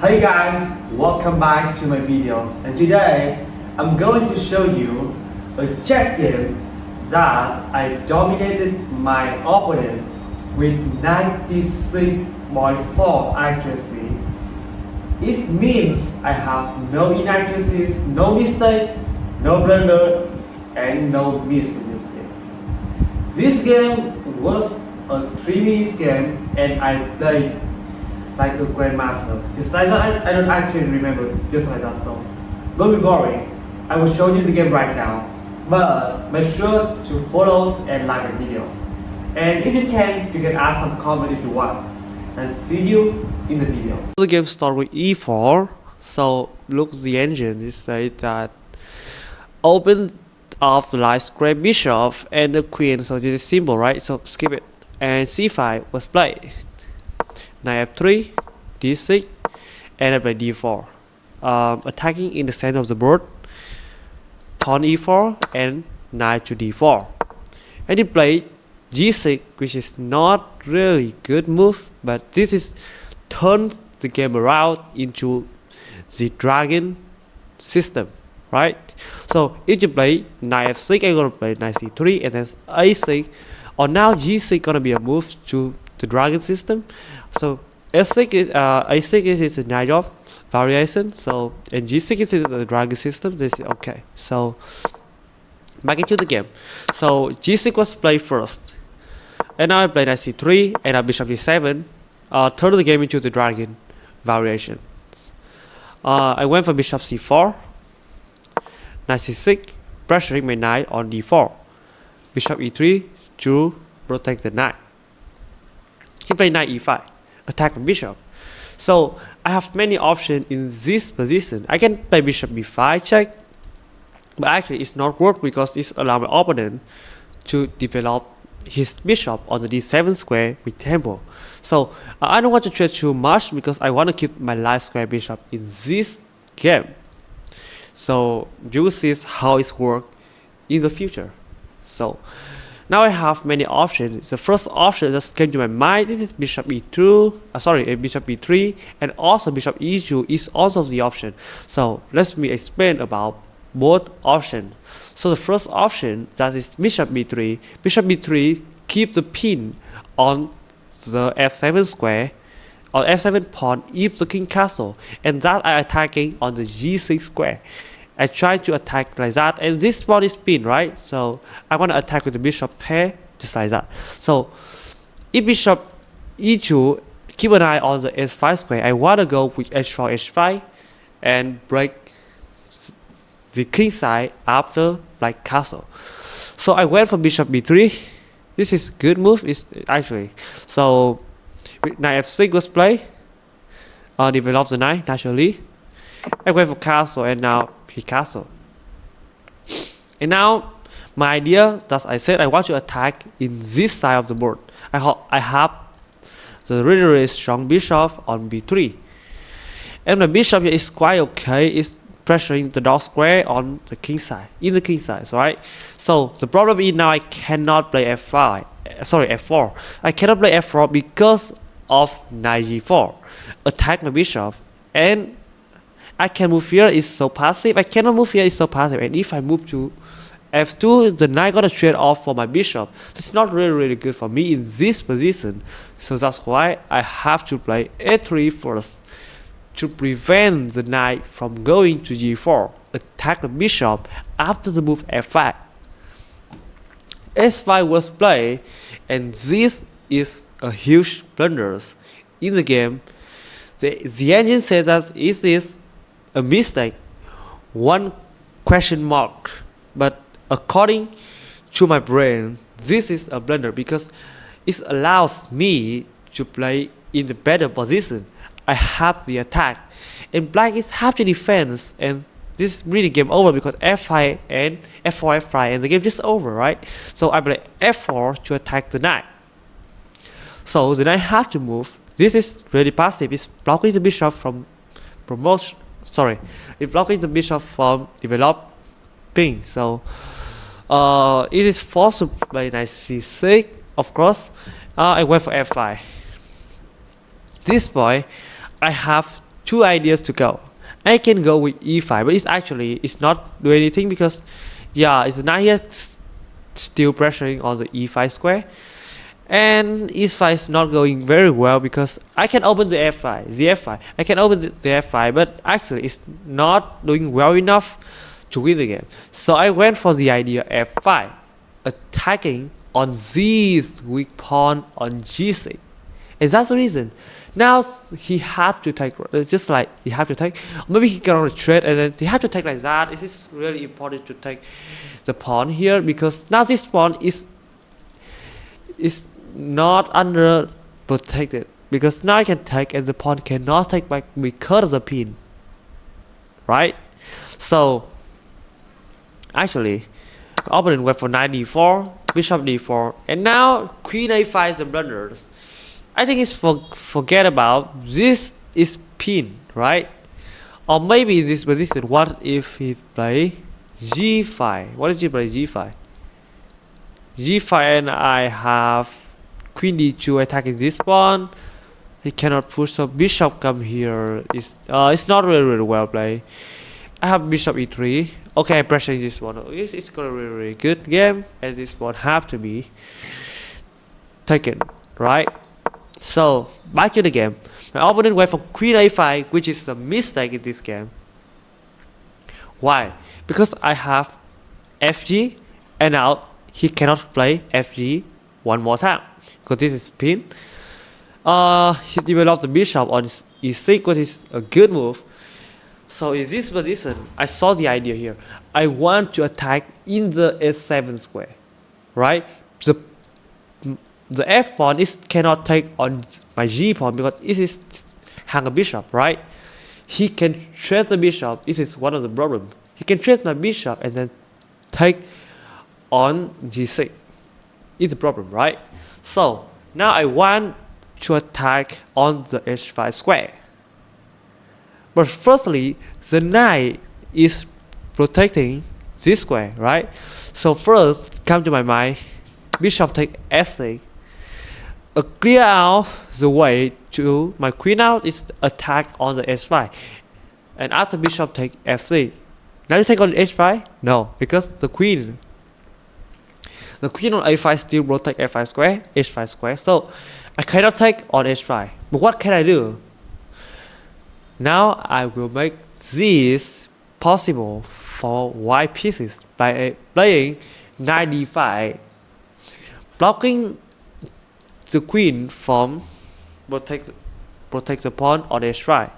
Hey guys, welcome back to my videos, and today I'm going to show you a chess game that I dominated my opponent with 96.4 accuracy. It means I have no inaccuracies, no mistake, no blunder, and no miss in this game. This game was a 3 minute game and I played like a grandmaster. Just like that, I don't actually remember just like that. So don't be worried. I will show you the game right now. But make sure to follow and like my videos. And if you can ask some comment if you want. And see you in the video. The game starts with e4. So look at the engine. It says that open off the light square bishop and the queen. So this is simple, right? So skip it. And c5 was played. Knight f3, d6, and I play d4. Attacking in the center of the board, pawn e4 and knight to d4. And he played g6, which is not really good move, but this is turns the game around into the dragon system, right? So if you play knight f6, I'm gonna play knight c3, and then a6. Or now g6 gonna be a move to the dragon system. So a6 is a knight of variation. So and g6 is the dragon system. This is okay. So back into the game. So g6 was played first, and now I play knight c3 and a bishop d7. Turn the game into the dragon variation. I went for bishop c4, knight c6, pressuring my knight on d4. Bishop e3 to protect the knight. He played knight e5, attack the bishop. So I have many options in this position. I can play bishop b5 check, but actually it's not work because it's allow my opponent to develop his bishop on the d7 square with tempo. So I don't want to trade too much because I want to keep my light square bishop in this game. So you will see how it's work in the future. So now I have many options. The first option that came to my mind, this is bishop e2, bishop e3, and also bishop e2 is also the option. So let me explain about both options. So the first option, that is bishop b3. Bishop b3 keep the pin on the f7 square, or f7 pawn if the king castle, and that I attacking on the g6 square. I try to attack like that, and this one is pin, right? So I want to attack with the bishop pair, just like that. So if bishop e2, keep an eye on the s5 square. I want to go with h4, h5, and break the king side after like castle. So I went for bishop b3. This is good move, is actually. So knight f6 was played. Develop the knight naturally. I went for castle, and now he castle. And now my idea that I said I want to attack in this side of the board. I have the really strong bishop on b3, and the bishop here is quite okay. It's pressuring the dark square on the king side, in the king side, right? So the problem is now I cannot play f4. I cannot play f4 because of knight g4. Attack my bishop, and I can move here, is so passive. I cannot move here, is so passive. And if I move to f2, the knight gonna trade off for my bishop. It's not really good for me in this position. So that's why I have to play a3 first to prevent the knight from going to g4. Attack the bishop after the move f5. s5 was played, and this is a huge blunder in the game. The engine says that it is a mistake, one question mark, but according to my brain, this is a blunder because it allows me to play in the better position. I have the attack, and black is half the defense, and this is really game over because f5 and f4, f5, and the game just over, right? So I play f4 to attack the knight. So the knight have to move. This is really passive. It's blocking the bishop from promotion. It's blocking the bishop from developing. So it is forced to play knight c6, of course. I went for f5. This point, I have two ideas to go. I can go with e5, but it's not do anything because yeah, it's knight here still pressuring on the e5 square, and e5 is not going very well because I can open the f5, I can open the f5, but actually it's not doing well enough to win the game. So I went for the idea f5, attacking on this weak pawn on g6, and that's the reason. Now he have to take, just like he have to take, maybe he can retreat and then he have to take like that. It is really important to take the pawn here because now this pawn is not under protected, because now I can take and the pawn cannot take back because of the pin, right? So actually opponent went for knight d4, bishop d4, and now queen a5 is the blunders. I think it's forget about this is pin, right? Or maybe in this position, what if he play g5? What if he play g5? G5 and I have queen d2 attacking this pawn. He cannot push, so bishop come here. It's not really well played. I have bishop e3. Okay, I'm pressuring this one. It's got a really good game, and this one have to be taken, right? So back to the game. My opponent went for queen a5, which is a mistake in this game. Why? Because I have fg, and now he cannot play fg one more time because this is pin. He developed the bishop on e6, which is a good move. So in this position, I saw the idea here. I want to attack in the h7 square, right? The f pawn cannot take on my g pawn because it is hang a bishop, right? He can trade the bishop. This is one of the problems. He can trade my bishop and then take on g6. It's a problem, right? So now I want to attack on the h5 square. But firstly, the knight is protecting this square, right? So first, come to my mind, bishop take f6. Clear out the way to my queen out is attack on the h5. And after bishop take f6. Now you take on h5? No, because the queen on a5 still protect f5 square, h5 square. So I cannot take on h5. But what can I do? Now I will make this possible for white pieces by playing knight d5, blocking the queen from protect the pawn on h5.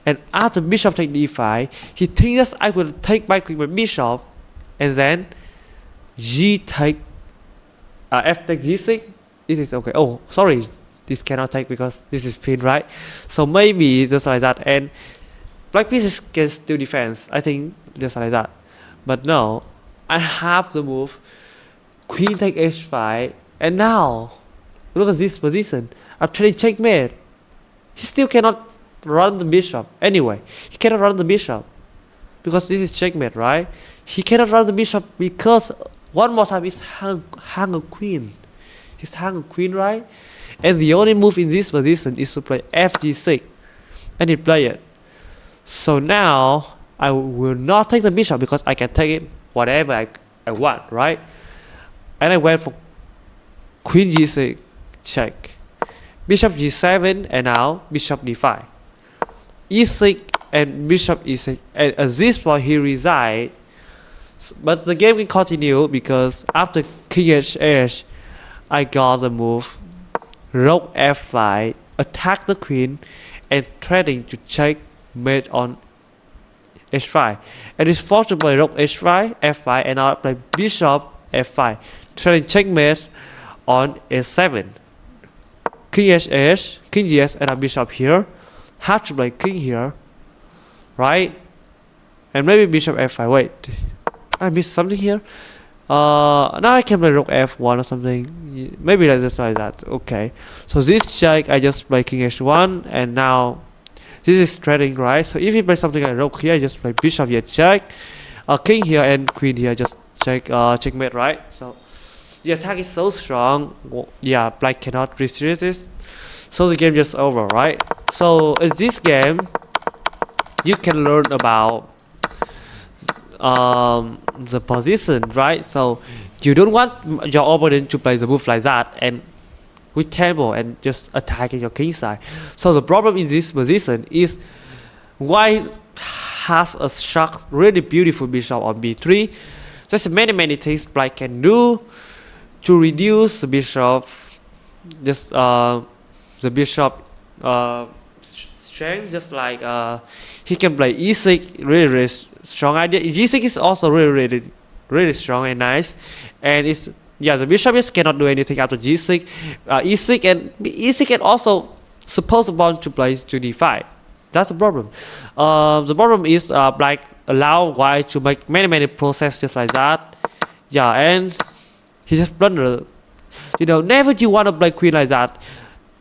And after bishop take d5, he thinks I will take back my bishop, and then g take f take g6. This is okay. Oh, sorry, this cannot take because this is pin, right? So maybe just like that, and black pieces can still defend. I think just like that. But no, I have the move queen take h5, and now look at this position. I'm playing checkmate. He still cannot run the bishop. Anyway, he cannot run the bishop because this is checkmate, right? He cannot run the bishop because one more time is hang a queen. He's hang a queen, right? And the only move in this position is to play fg6, and he play it. So now I will not take the bishop because I can take it whatever I want, right? And I went for queen g6, check, bishop g7, and now bishop d5, e6, and bishop e6. And at this point he resigned, but the game can continue because after king h8, I got the move rook f5, attack the queen, and threatening to checkmate on h5. And it's forced to play rook h5, f5, and now I play bishop f5, threatening checkmate on h7. King h8, king gs, and a bishop here. Have to play king here, right? And maybe bishop f5. Wait, I missed something here. Now I can play rook f1 or something. Maybe just like that. Okay. So this check, I just play king h1, and now this is threatening, right? So if you play something like rook here, I just play bishop here, check. King here and queen here, just check, checkmate, right? So the attack is so strong. Yeah, black cannot resist this. So the game just over, right? So in this game, you can learn about the position, right? So you don't want your opponent to play the move like that and with tempo and just attacking your king side. So the problem in this position is white has a shot really beautiful bishop on b3. There's many things black can do to reduce the bishop, just the bishop strength, just like he can play e6, really strong idea. G6 is also really strong and nice, and it's the bishop just cannot do anything after g6. E6 can also suppose the pawn to play to d5. That's the problem. The problem is black allow white to make many process just like that. Yeah, and he just blunder. Never you want to play queen like that.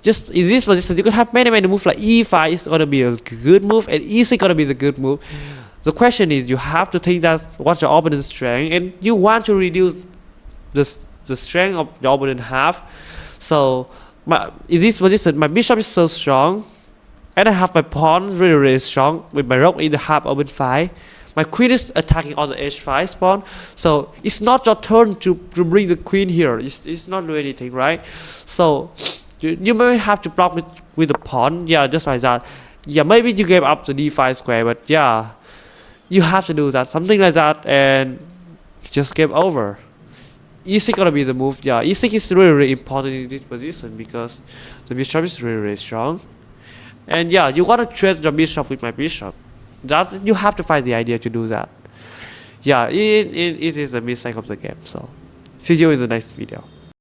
Just in this position, you could have many moves like e5 is gonna be a good move and e6 gonna be the good move. The question is, you have to think that what's your opponent's strength, and you want to reduce the strength of your opponent half. So in this position, my bishop is so strong, and I have my pawn really strong with my rook in the half open file. My queen is attacking on the h5 pawn, so it's not your turn to bring the queen here. It's not doing anything, right? So you may have to block with the pawn, just like that. Maybe you gave up the d5 square, but you have to do that, something like that, and just game over. E6 gonna be the move. E6 is really important in this position because the bishop is really strong, and you wanna trade your bishop with my bishop. That you have to find the idea to do that. It is a mistake of the game. So see you in the next video.